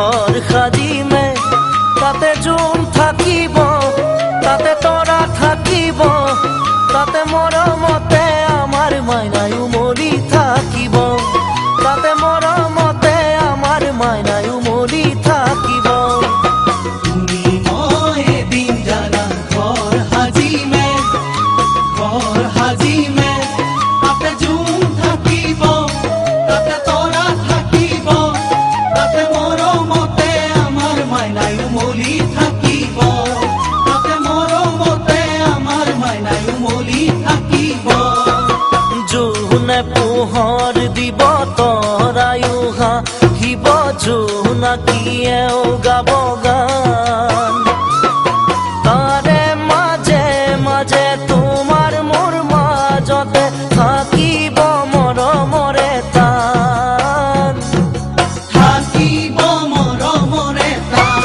ঘৰ সাজিমে তাতে জোন থাকিব তাতে তৰা থাকিব তাতে মৰমতে আমাৰ মাইনাই উমলি থাকিব তাতে মৰমতে আমাৰ মাইনাই উমলি থাকিব তুমি মই এদিন জানা ঘৰ সাজিমে তাতে জোন থাকিব তাতে তৰা থাকিব তাতে মৰমতে আমাৰ মাইনাই উমলি থাকিব তাতে মৰমতে আমাৰ মাইনাই উমলি থাকিব জোনে পোহৰ দিব তৰায়ো হাঁহিব জোনাকীয়েও গাব গান তাৰে মাজে মাজে তোমাৰ মোৰ মাজতে থাকিব মৰমৰে তান থাকিব মৰমৰে তান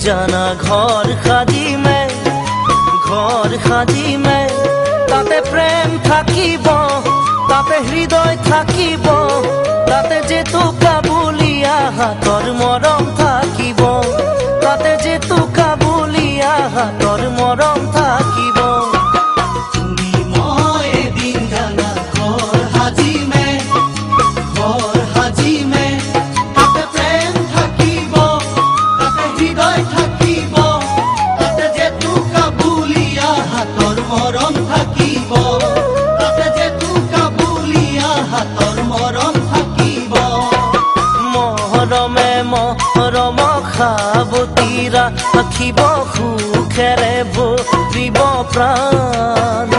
জানা ঘৰ সাজিমে তাতে প্ৰেম থাকিব তাতে হৃদয় থাকিব তাতে জেতুকা বুলিয়া হাতৰ মৰম থাকিব তাতে জেতুকা বুলিয়া হাতৰ মৰম থাকিব তুমি মই এদিন জানা ঘৰ সাজিমে তাতে প্ৰেম থাকিব তাতে হৃদয় থাকিব তাতে জেতুকা বুলিয়া হাতৰ মৰম থাকিব তাতে জেতুকা বুলিয়া হাতৰ মৰম থাকিব মৰমে মৰম খাবতীৰা ৰাখিব সুখেৰে ভৰিব প্ৰাণ